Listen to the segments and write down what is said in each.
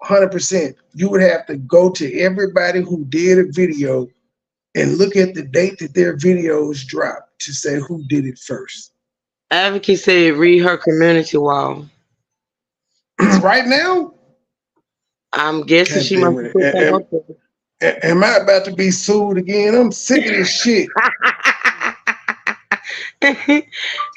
100%, you would have to go to everybody who did a video and look at the date that their videos dropped to say who did it first. Advocate said read her community wall. Right now, I'm guessing God she must damn have it. put that up Am I about to be sued again? I'm sick of this shit. there.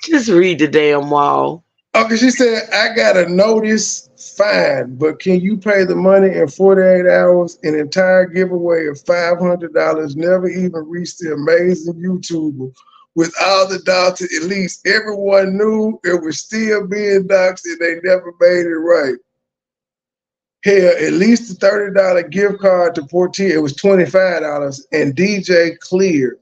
Just read the damn wall. Okay, she said, I got a notice, fine, but can you pay the money in 48 hours? An entire giveaway of $500 never even reached the amazing YouTuber. With all the docs, at least everyone knew it was still being doxed and they never made it right. Hell, at least the $30 gift card to Portia, it was $25, and DJ Clear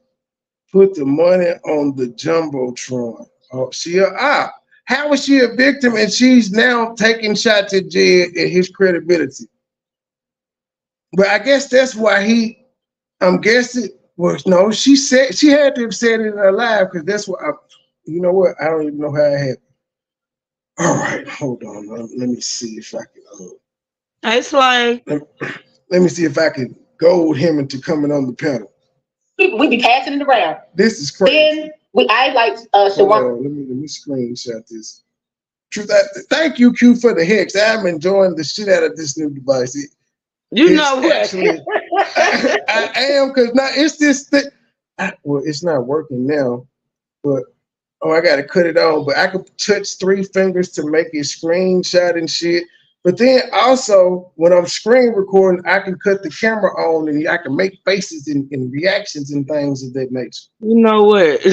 put the money on the Jumbotron. Oh, she a op. How was she a victim and she's now taking shots at Jed and his credibility? But I guess that's why I'm guessing, well, no, she said, she had to have said it in her live because that's what you know what? I don't even know how it happened. All right, hold on. Let me see if I can. It's like, Let me see if I can goad him into coming on the panel. We be passing it around. This is crazy. Then I like Shawan. Let me screenshot this. Truth, thank you, Q, for the hex. I'm enjoying the shit out of this new device. You know what? Actually, I am, because now it's this thing. Well, it's not working now, but I got to cut it on. But I could touch 3 fingers to make it screenshot and shit. But then also, when I'm screen recording, I can cut the camera on and I can make faces and reactions and things of that nature. You know what?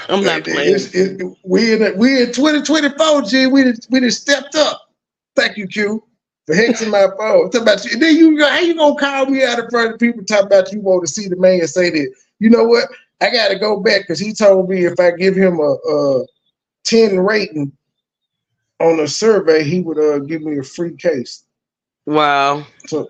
I'm not playing. We in 2024, G. We just stepped up. Thank you, Q, for hexing my phone. Talk about you. Then how you gonna call me out in front of people talking about you want to see the man say that? You know what? I got to go back because he told me if I give him a 10 rating on a survey, he would give me a free case. Wow. So,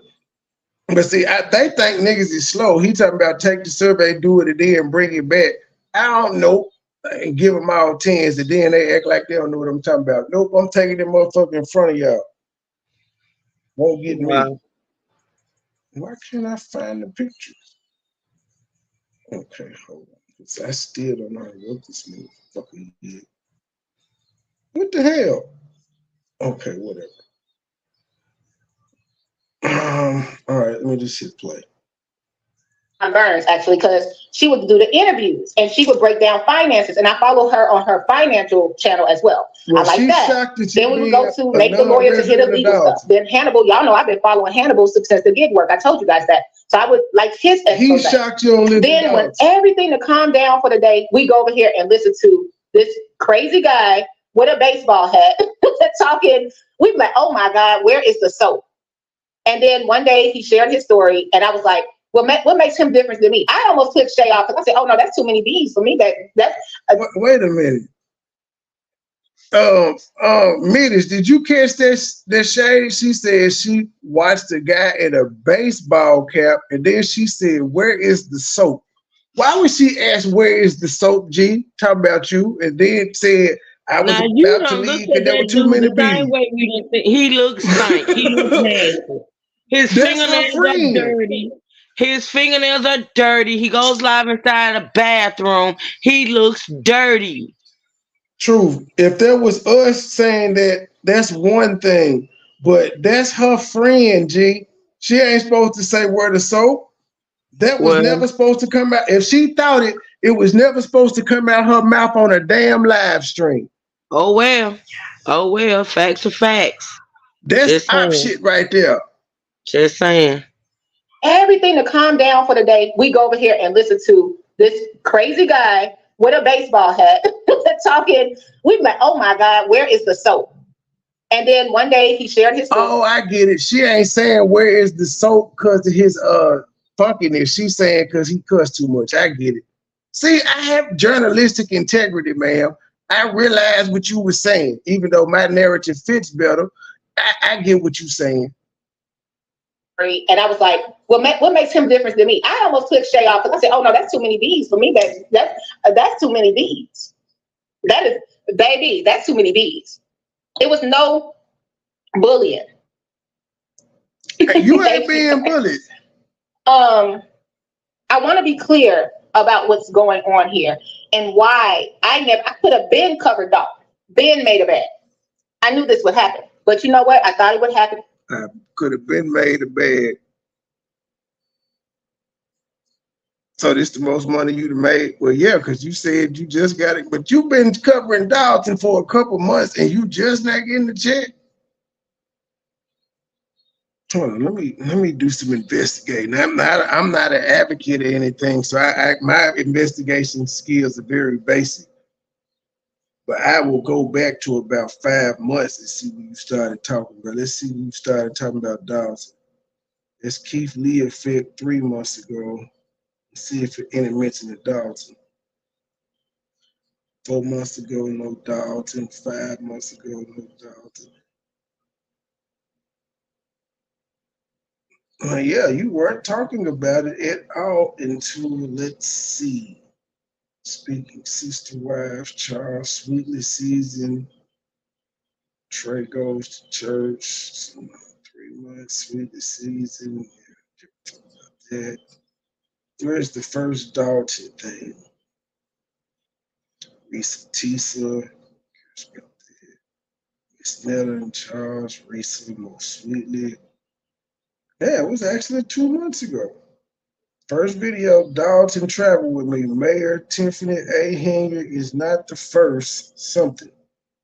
but see, they think niggas is slow. He talking about take the survey, do it, and then bring it back. I don't know. And give them all 10s, and then they act like they don't know what I'm talking about. Nope, I'm taking them motherfucker in front of y'all. Won't get me. Why can't I find the pictures? Okay, hold on. I still don't know how to work this motherfucker yet. What the hell? Okay, whatever. All right, let me just hit play. Burns, actually, because she would do the interviews and she would break down finances, and I follow her on her financial channel as well. I like that. Then we would go to Make the Lawyer to hit up legal stuff. Then Hannibal, y'all know I've been following Hannibal since the gig work. I told you guys that. So I would like his expose. He shocked you on living. Then when everything to calm down for the day, we go over here and listen to this crazy guy with a baseball hat talking. We'd be like, oh my God, where is the soap? And then one day he shared his story, and I was like, well, what makes him different than me? I almost clicked Shay off because I said, oh no, that's too many B's for me. That's wait a minute. Middish, did you catch that Shay? She said she watched a guy in a baseball cap, and then she said, where is the soap? Why would she ask where is the soap, G? Talking about you, and then said I was about to leave because there were too many B's. He looks like he looks nasty. His fingernails are dirty. His fingernails are dirty. He goes live inside a bathroom. He looks dirty. True. If there was us saying that, that's one thing, but that's her friend, G. She ain't supposed to say where the soap. That was never supposed to come out. If she thought it, it was never supposed to come out her mouth on a damn live stream. Oh well. Oh well. Facts are facts. That's op shit right there. Just saying. Everything to calm down for the day, we go over here and listen to this crazy guy with a baseball hat talking. We'd be like, oh my God, where is the soap? And then one day he shared his story. Oh, I get it. She ain't saying where is the soap because of his funkiness. She's saying because he cussed too much. I get it. See, I have journalistic integrity, ma'am. I realize what you were saying, even though my narrative fits better. I get what you're saying. And I was like, well, what makes him different than me? I almost clicked Shay off because I said, oh no, that's too many B's for me. That's too many B's. That is, baby, that's too many B's. It was no bullying. You ain't being bullied. I want to be clear about what's going on here and why I could have been covered up, been made a bed. I knew this would happen, but you know what? I thought it would happen. I could have been made a bed. So this the most money you'd have made? Well, yeah, because you said you just got it, but you've been covering Dalton for a couple months and you just not getting the check. Hold on, let me do some investigating. I'm not an advocate or anything, so my investigation skills are very basic. But I will go back to about 5 months and see when you started talking about. Let's see when you started talking about Dalton. It's Keith Lee effect 3 months ago. Let's see if any mention of Dalton. 4 months ago, no Dalton. 5 months ago, no Dalton. Yeah, you weren't talking about it at all until, let's see. Speaking Sister Wives, Charles Sweetly season. Trey goes to church. 3 months, Sweetly season. That. Where's the first Dalton thing? Risa Tisa. Miss Nella and Charles, Risa, most sweetly. Yeah, it was actually 2 months ago. First video, Dalton travel with me. Mayor Tiffany A. Hanger is not the first something.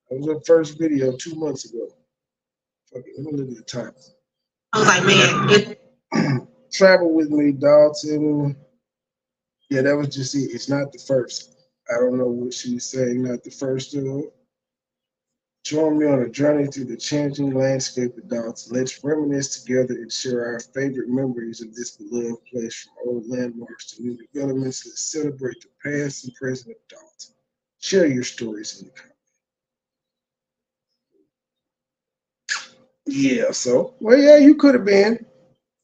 That was her first video 2 months ago. Okay, let me look at the time. I was like, man, Travel with me, Dalton. Yeah, that was just it. It's not the first. I don't know what she's saying, not the first of. Join me on a journey through the changing landscape of Dalton. Let's reminisce together and share our favorite memories of this beloved place, from old landmarks to new developments. Let's celebrate the past and present of Dalton. Share your stories in the comments. Yeah, so, well, yeah, you could have been,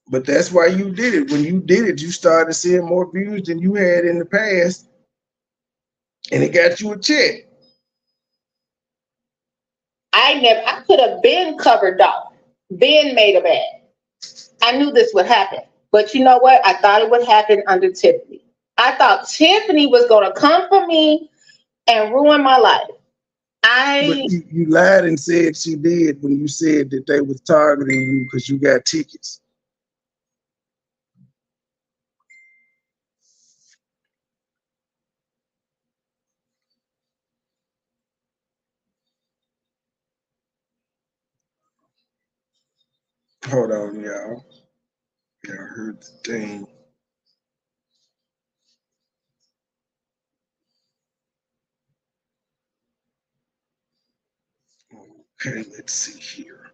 but that's why you did it. When you did it, you started seeing more views than you had in the past, and it got you a check. I could have been covered up, been made a bed. I knew this would happen, but you know what? I thought it would happen under Tiffany. I thought Tiffany was going to come for me and ruin my life. But you lied and said she did when you said that they was targeting you because you got tickets. Hold on, y'all. Yeah, I heard the thing. Okay, let's see here.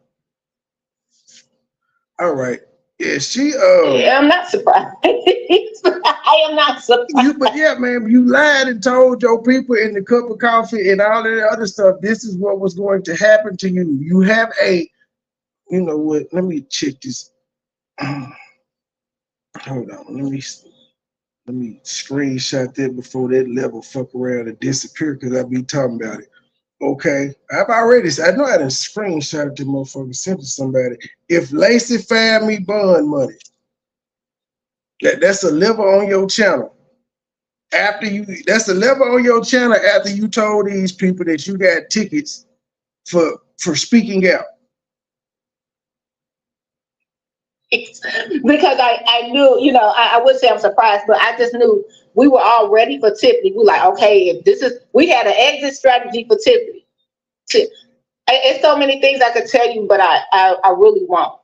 All right. Yeah, yeah, I'm not surprised. I am not surprised. But yeah, man, you lied and told your people in the cup of coffee and all of the other stuff, this is what was going to happen to you. You have you know what? Let me check this. Hold on. Let me screenshot that before that level fuck around and disappear, because I'll be talking about it. Okay, I know I done screenshot the motherfucker, sent to somebody. If Lacey find me bond money, that's a level on your channel. That's a level on your channel after you told these people that you got tickets for speaking out. Because I knew, you know, I would say I'm surprised, but I just knew we were all ready for Tiffany. We were like, okay, if we had an exit strategy for Tiffany. It's so many things I could tell you, but I really won't,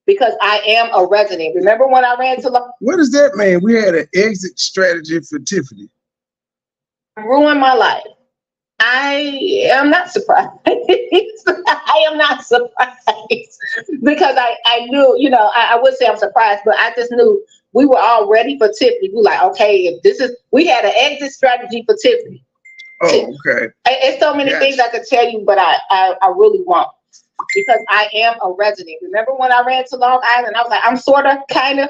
because I am a resident. Remember when I ran to What does that mean? We had an exit strategy for Tiffany. Ruin my life. I am not surprised. I am not surprised, because I knew, you know, I would say I'm surprised, but I just knew we were all ready for Tiffany. We were like, okay, if we had an exit strategy for Tiffany. Oh, okay. It's so many things I could tell you, but I really won't, because I am a resident. Remember when I ran to Long Island, I was like, I'm sort of kind of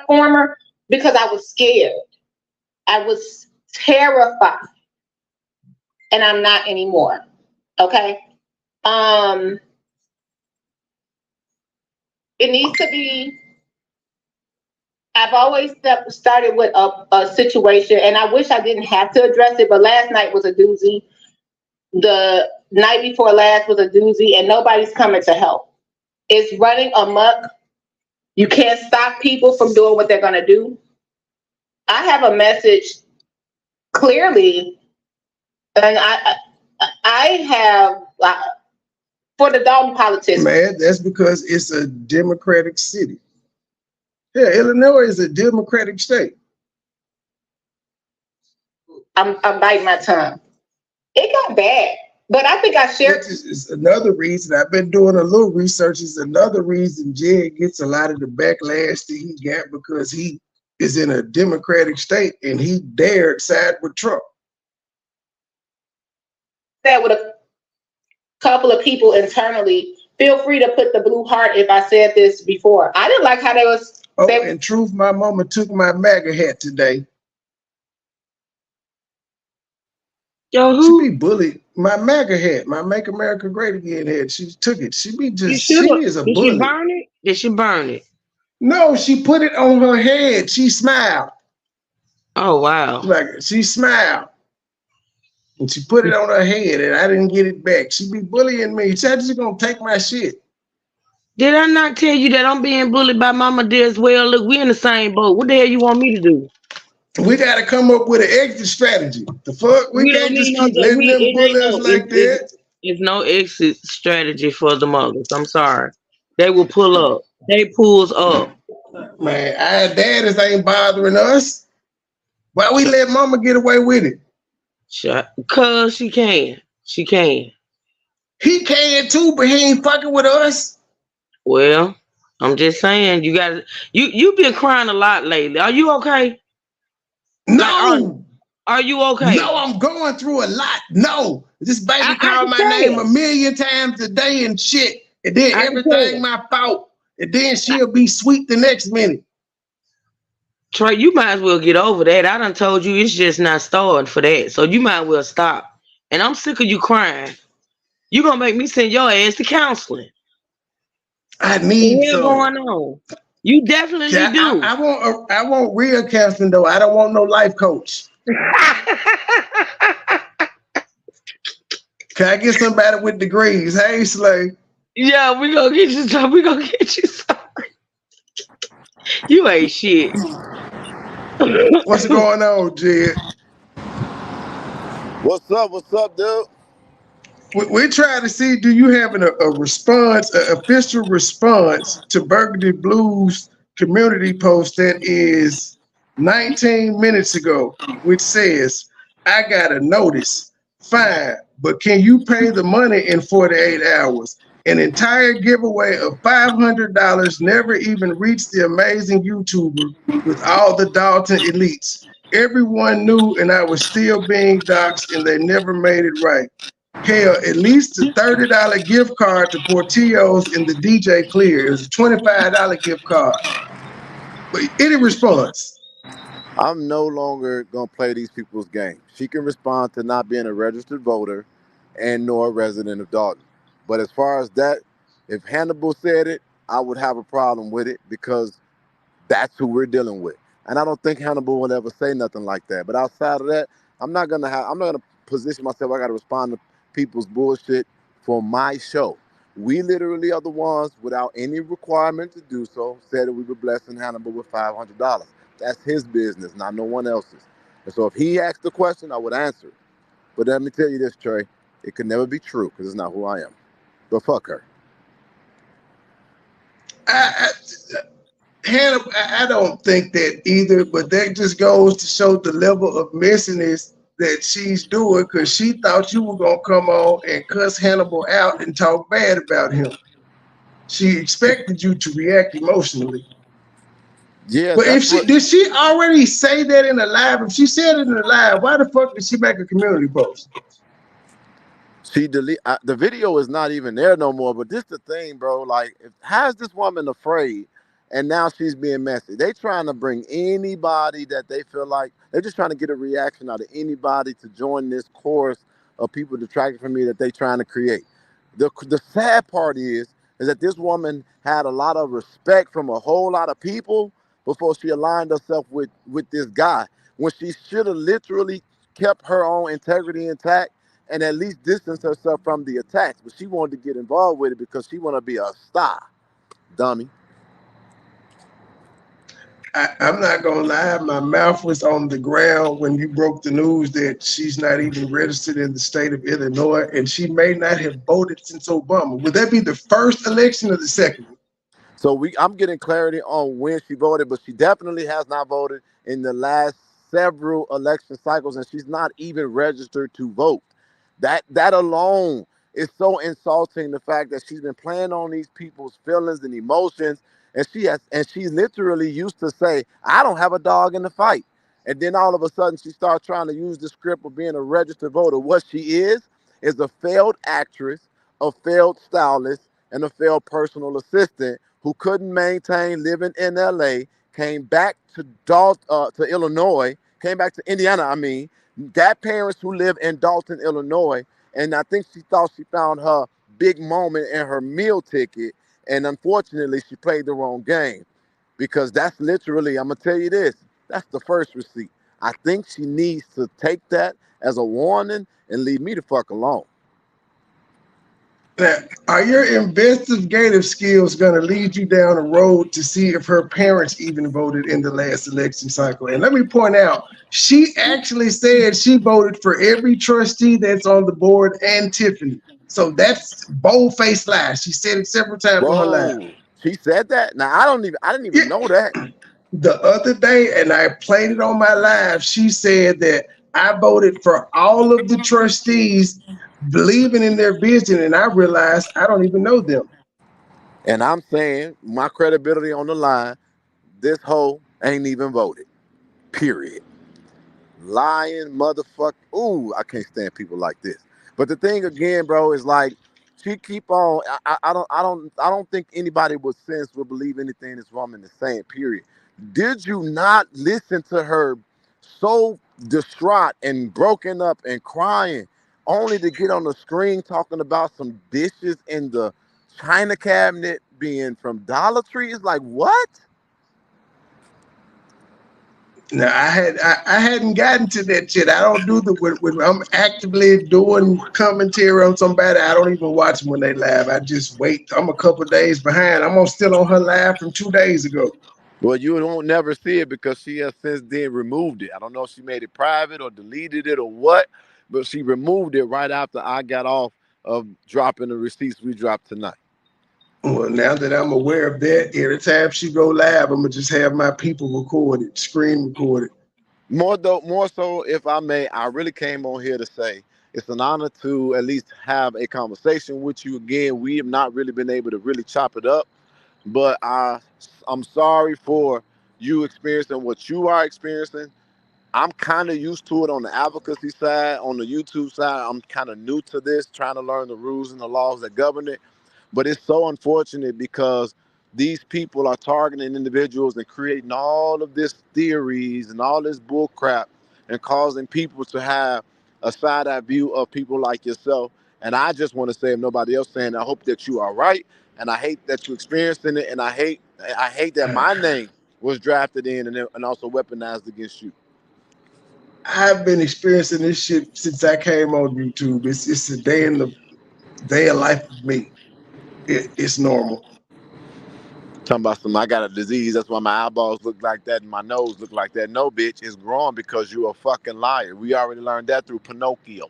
former, because I was scared. I was terrified. And I'm not anymore. Okay. it needs to be. I've always started with a situation, and I wish I didn't have to address it, but last night was a doozy. The night before last was a doozy, and nobody's coming to help. It's running amok. You can't stop people from doing what they're going to do. I have a message clearly, and I have for the Dalton politicians. Man, that's because it's a Democratic city. Yeah, Illinois is a Democratic state. I'm biting my tongue. It got bad, but I think I shared. It's another reason. I've been doing a little research. It's another reason Jed gets a lot of the backlash that he got because he is in a Democratic state and he dared side with Trump. That with a couple of people internally. Feel free to put the blue heart if I said this before. I didn't like how they was. Oh, in truth, my mama took my MAGA hat today. Yo, who? She be bullied. My MAGA hat, my Make America Great Again hat. She took it. She be just. She is a bully. Did she burn it? Did she burn it? No, she put it on her head. She smiled. Oh wow! Like she smiled, and she put it on her head, and I didn't get it back. She be bullying me. She said she's gonna take my shit. Did I not tell you that I'm being bullied by Mama D as well? Look, we in the same boat. What the hell you want me to do? We got to come up with an exit strategy. The fuck? We can't just keep letting them bully us like that. There's no exit strategy for the mothers. I'm sorry. They will pull up. They pulls up. Man, our daddies ain't bothering us. Why we let Mama get away with it? Cause she can. She can. He can too, but he ain't fucking with us. Well, I'm just saying, you been crying a lot lately. Are you okay? No. Are you okay? No, I'm going through a lot. No. This baby called my name a million times a day and shit. And then everything my fault. And then she'll be sweet the next minute. Trey, you might as well get over that. I done told you it's just not starting for that. So you might as well stop. And I'm sick of you crying. You gonna make me send your ass to counseling. I need what's going on. You definitely do. I want real counseling though. I don't want no life coach. Can I get somebody with degrees? Hey, Slay. Yeah, we gonna get you some. We gonna get you some. You ain't shit. What's going on, Jed? What's up? What's up, dude? We're trying to see, do you have a response, an official response to Burgundy Blues community post that is 19 minutes ago, which says, I got a notice, fine, but can you pay the money in 48 hours? An entire giveaway of $500 never even reached the amazing YouTuber with all the Dalton elites. Everyone knew and I was still being doxxed and they never made it right. Hell, at least a $30 gift card to Portillo's in the DJ Clear. It was a $25 gift card. But any response? I'm no longer going to play these people's game. She can respond to not being a registered voter and nor a resident of Dalton. But as far as that, if Hannibal said it, I would have a problem with it because that's who we're dealing with. And I don't think Hannibal will ever say nothing like that. But outside of that, I'm not gonna position myself. I gotta respond to people's bullshit for my show. We literally are the ones, without any requirement to do so, said that we were blessing Hannibal with $500. That's his business, not no one else's. And so if he asked the question, I would answer it. But let me tell you this, Trey, it could never be true because it's not who I am. But fuck her. Hannibal, I don't think that either, but that just goes to show the level of messiness that she's doing because she thought you were going to come on and cuss Hannibal out and talk bad about him. She expected you to react emotionally. Yeah, but did she already say that in the live? If she said it in the live, why the fuck did she make a community post? She the video is not even there no more. But this the thing, bro. Like, how's this woman afraid? And now she's being messy. They trying to bring anybody that they feel like they're just trying to get a reaction out of anybody to join this chorus of people detracting from me that they trying to create. The sad part is is that this woman had a lot of respect from a whole lot of people before she aligned herself with this guy, when she should have literally kept her own integrity intact and at least distance herself from the attacks. But she wanted to get involved with it because she want to be a star, dummy. I'm not gonna lie, my mouth was on the ground when you broke the news that she's not even registered in the state of Illinois, and she may not have voted since Obama. Would that be the first election or the second one? So I'm getting clarity on when she voted, but she definitely has not voted in the last several election cycles, and she's not even registered to vote. That alone is so insulting. The fact that she's been playing on these people's feelings and emotions, and she's literally used to say, "I don't have a dog in the fight," and then all of a sudden she starts trying to use the script of being a registered voter. What she is a failed actress, a failed stylist, and a failed personal assistant who couldn't maintain living in LA, came back to to Illinois, came back to Indiana, got parents who live in Dalton, Illinois, and I think she thought she found her big moment in her meal ticket, and unfortunately she played the wrong game, because that's literally, I'm gonna tell you this, that's the first receipt. I think she needs to take that as a warning and leave me the fuck alone. Now, are your investigative skills going to lead you down a road to see if her parents even voted in the last election cycle? And let me point out, she actually said she voted for every trustee that's on the board and Tiffany. So that's bold-faced lies. She said it several times on her live. Whoa, she said that? Now I didn't even know that. The other day, and I played it on my live, she said that I voted for all of the trustees believing in their vision, and I realized I don't even know them. And I'm saying, my credibility on the line, this hoe ain't even voted. Period. Lying motherfucker. Ooh, I can't stand people like this. But the thing again, bro, is like, she keep on. I don't think anybody with sense will believe anything this woman is saying. Period. Did you not listen to her so distraught and broken up and crying, only to get on the screen talking about some dishes in the china cabinet being from Dollar Tree? It's like, what? Now I hadn't gotten to that yet. I don't do when I'm actively doing commentary on somebody. I don't even watch them when they live. I just wait. I'm a couple days behind. I'm still on her live from 2 days ago. Well, you won't never see it because she has since then removed it. I don't know if she made it private or deleted it or what, but she removed it right after I got off of dropping the receipts we dropped tonight. Well, now that I'm aware of that, every time she go live, I'm gonna just have my people record it, screen record it. More so, if I may, I really came on here to say it's an honor to at least have a conversation with you again. We have not really been able to really chop it up, but I'm sorry for you experiencing what you are experiencing. I'm kind of used to it on the advocacy side. On the YouTube side, I'm kind of new to this, trying to learn the rules and the laws that govern it. But it's so unfortunate because these people are targeting individuals and creating all of this theories and all this bull crap and causing people to have a side-eye view of people like yourself. And I just want to say, if nobody else saying, I hope that you are right. And I hate that you experiencing it. And I hate that my name was drafted in and also weaponized against you. I've been experiencing this shit since I came on YouTube. It's a day in the day of life of me. It's normal. Talking about I got a disease, that's why my eyeballs look like that and my nose look like that. No, bitch, it's growing because you're a fucking liar. We already learned that through Pinocchio.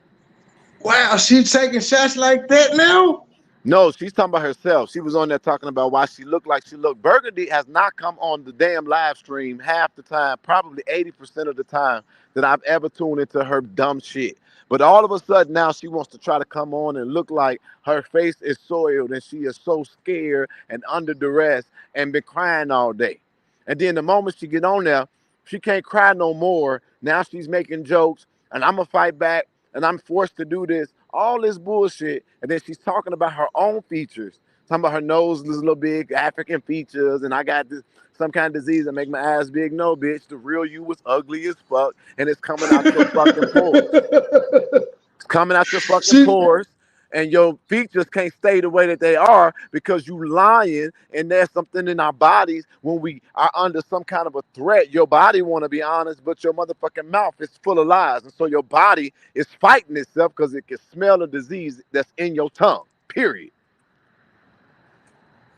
Wow, she's taking shots like that now? No, she's talking about herself. She was on there talking about why she looked like she looked. Burgundy has not come on the damn live stream half the time, probably 80% of the time that I've ever tuned into her dumb shit. But all of a sudden now she wants to try to come on and look like her face is soiled and she is so scared and under duress and been crying all day. And then the moment she get on there, she can't cry no more. Now she's making jokes and I'm going to fight back and I'm forced to do this. All this bullshit, and then she's talking about her own features, talking about her nose is a little big, African features, and I got this some kind of disease that make my ass big. No, bitch, the real you was ugly as fuck, and it's coming out your fucking pores. It's coming out your fucking pores. and your features can't stay the way that they are because you lying, and there's something in our bodies when we are under some kind of a threat. Your body want to be honest, but your motherfucking mouth is full of lies, and so your body is fighting itself because it can smell the disease that's in your tongue, period.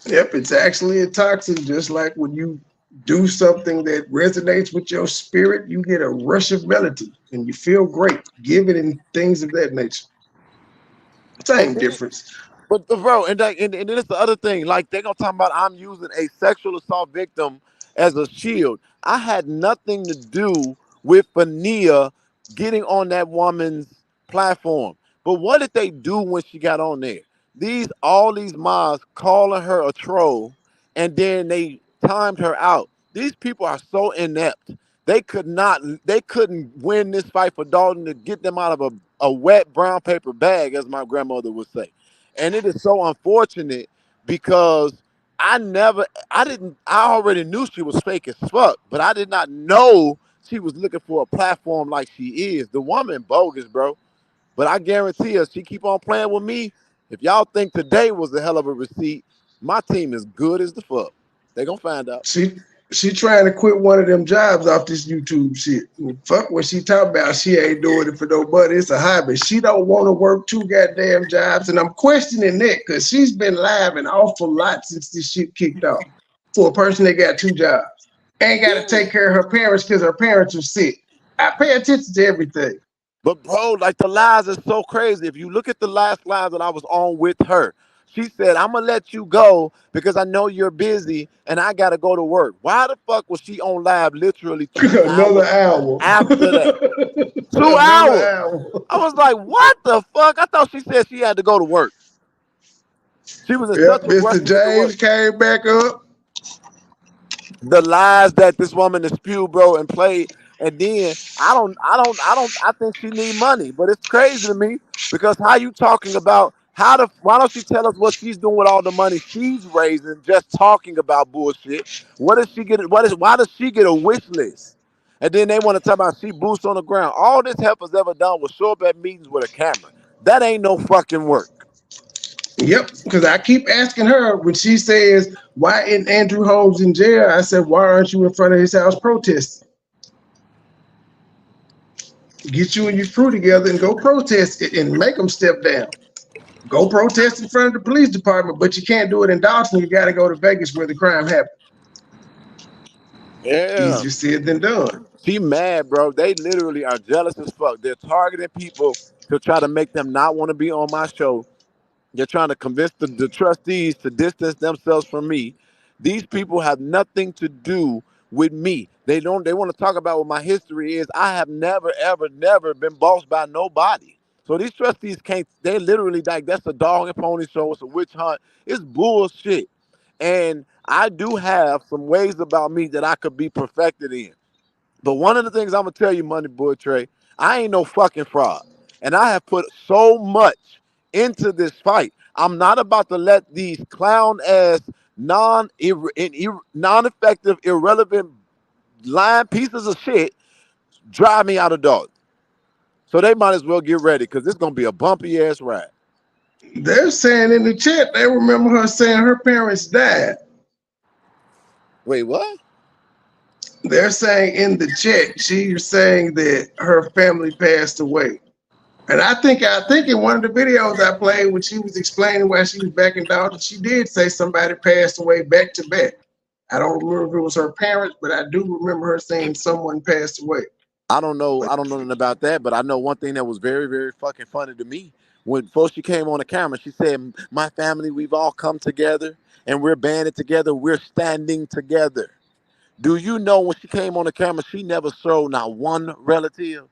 Yep, it's actually a toxin, just like when you do something that resonates with your spirit, you get a rush of melody and you feel great, giving and things of that nature. And Same then difference. But bro, and then it's the other thing. Like they're gonna talk about I'm using a sexual assault victim as a shield. I had nothing to do with Fania getting on that woman's platform. But what did they do when she got on there? All these mods calling her a troll, and then they timed her out. These people are so inept. They couldn't win this fight for Dalton to get them out of a wet brown paper bag, as my grandmother would say. And it is so unfortunate because I already knew she was fake as fuck, but I did not know she was looking for a platform like she is. The woman bogus, bro. But I guarantee her, she keep on playing with me. If y'all think today was a hell of a receipt, my team is good as the fuck. They gonna find out. She trying to quit one of them jobs off this YouTube shit. Fuck what she talking about. She ain't doing it for nobody. It's a hobby. She don't want to work two goddamn jobs, and I'm questioning that because she's been live an awful lot since this shit kicked off. For a person that got two jobs, ain't got to Yeah. take care of her parents because her parents are sick. I pay attention to everything. But bro, like the lies is so crazy. If you look at the last live that I was on with her, she said, "I'm gonna let you go because I know you're busy and I gotta go to work." Why the fuck was she on live literally two Another hours hour. after that? Two Another hours. hour. I was like, "What the fuck?" I thought she said she had to go to work. She was in such Yep, a rush Mr. to get to work. James came back up. The lies that this woman has spewed, bro, and played. And then I think she need money, but it's crazy to me because how you talking about why don't she tell us what she's doing with all the money she's raising just talking about bullshit? What does she get? Why does she get a wish list? And then they want to talk about she boots on the ground. All this helper's ever done was show up at meetings with a camera. That ain't no fucking work. Yep, because I keep asking her when she says, "Why isn't Andrew Holmes in jail?" I said, "Why aren't you in front of his house protesting? Get you and your crew together and go protest it and make them step down. Go protest in front of the police department, but you can't do it in Dawson. You got to go to Vegas where the crime happened. Yeah. Easier said than done." She mad, bro. They literally are jealous as fuck. They're targeting people to try to make them not want to be on my show. They're trying to convince the trustees to distance themselves from me. These people have nothing to do with me. They want to talk about what my history is. I have never, ever, never been bossed by nobody. So these trustees can't, they literally like that's a dog and pony show, it's a witch hunt. It's bullshit. And I do have some ways about me that I could be perfected in. But one of the things I'm gonna tell you, Money Boy Trey, I ain't no fucking fraud, and I have put so much into this fight. I'm not about to let these clown ass non effective, irrelevant, lying pieces of shit drive me out of dog. So they might as well get ready because it's gonna be a bumpy ass ride. They're saying in the chat they remember her saying her parents died. Wait, what? They're saying in the chat she's saying that her family passed away. And I think in one of the videos I played when she was explaining why she was back in Dalton, she did say somebody passed away back to back. I don't remember if it was her parents, but I do remember her saying someone passed away. I don't know. But I don't know nothing about that, but I know one thing that was very, very fucking funny to me. When first she came on the camera, she said, "My family, we've all come together and we're banded together. We're standing together." Do you know when she came on the camera, she never showed not one relative?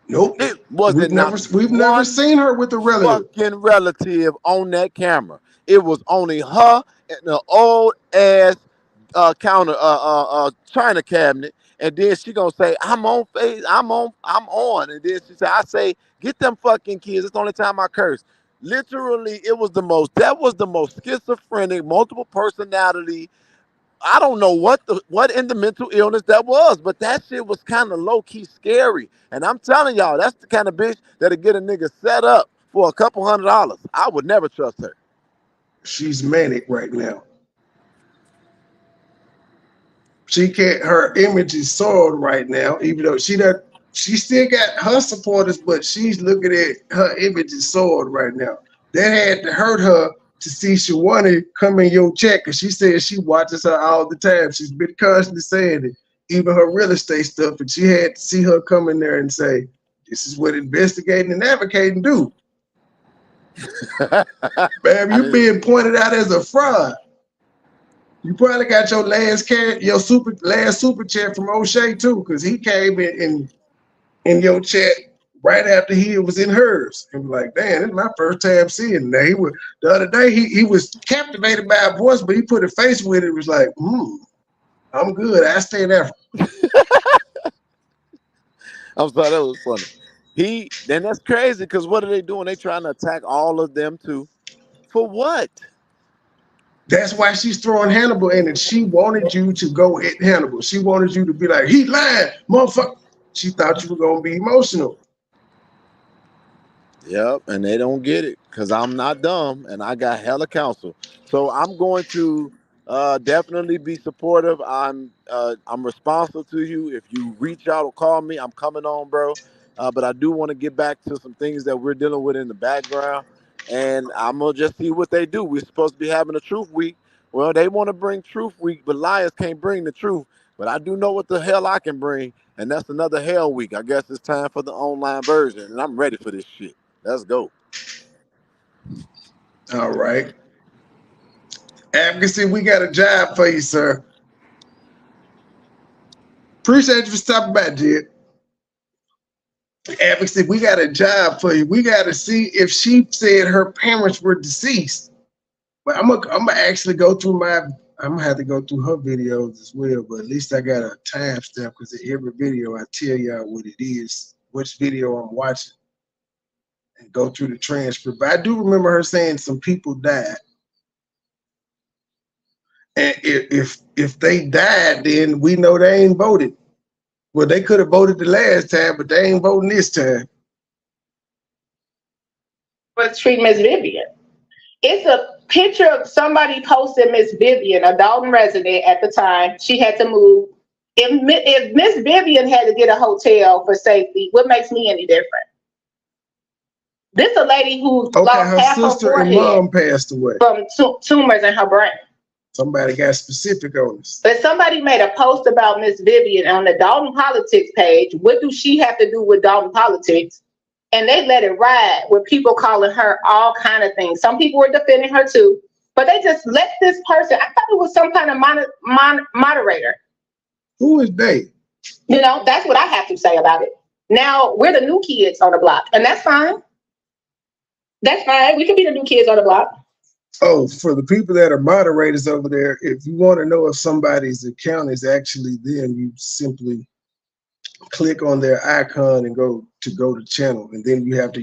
nope, It wasn't not we've never one seen her with a relative. fucking relative on that camera. It was only her and the old ass china cabinet. And then she gonna say, "I'm on face, I'm on." And then she said, "I say, get them fucking kids. It's the only time I curse." Literally, that was the most schizophrenic, multiple personality. I don't know what in the mental illness that was, but that shit was kind of low key scary. And I'm telling y'all, that's the kind of bitch that'll get a nigga set up for a couple $100. I would never trust her. She's manic right now. She can't. Her image is soiled right now, even though she still got her supporters, but she's looking at her image is soiled right now. That had to hurt her to see Shawana come in your chat, because she said she watches her all the time. She's been constantly saying it, even her real estate stuff, and she had to see her come in there and say, "This is what investigating and advocating do." Bam, you being pointed out as a fraud. You probably got your last super chat from O'Shea too, because he came in your chat right after he was in hers. And was like, damn, this is my first time seeing that. The other day he was captivated by a voice, but he put a face with it. It was like, I'm good. I stay there. I'm sorry, that was funny. Then that's crazy, because what are they doing? They trying to attack all of them too. For what? That's why she's throwing Hannibal in it. She wanted you to go at Hannibal. She wanted you to be like, he lied, motherfucker. She thought you were gonna be emotional. Yep, and they don't get it, because I'm not dumb and I got hella counsel. So I'm going to definitely be supportive. I'm responsive to you. If you reach out or call me, I'm coming on, bro. But I do want to get back to some things that we're dealing with in the background. And I'm going to just see what they do. We're supposed to be having a truth week. Well, they want to bring truth week, but liars can't bring the truth. But I do know what the hell I can bring, and that's another hell week. I guess it's time for the online version, and I'm ready for this shit. Let's go. All right. Advocacy, we got a job for you, sir. Appreciate you for stopping by, Jed. Advocacy, we got a job for you. We got to see if she said her parents were deceased. But I'm gonna actually go through I'm gonna have to go through her videos as well. But at least I got a timestamp, because in every video I tell y'all what it is, which video I'm watching, and go through the transcript. But I do remember her saying some people died. And if they died, then we know they ain't voted. Well, they could have voted the last time, but they ain't voting this time. Let's treat Miss Vivian. It's a picture of somebody posted Miss Vivian, a Dalton resident at the time. She had to move. If Miss Vivian had to get a hotel for safety, what makes me any different? This is a lady who lost half her sister and forehead mom passed away from tumors in her brain. Somebody got specific on this. But somebody made a post about Miss Vivian on the Dalton Politics page. What do she have to do with Dalton Politics? And they let it ride with people calling her all kind of things. Some people were defending her too, but they just let this person, I thought it was some kind of moderator. Who is they? You know, that's what I have to say about it. Now, we're the new kids on the block, and that's fine. That's fine. We can be the new kids on the block. Oh, for the people that are moderators over there, if you want to know if somebody's account is actually them, you simply click on their icon and go to channel, and then you have to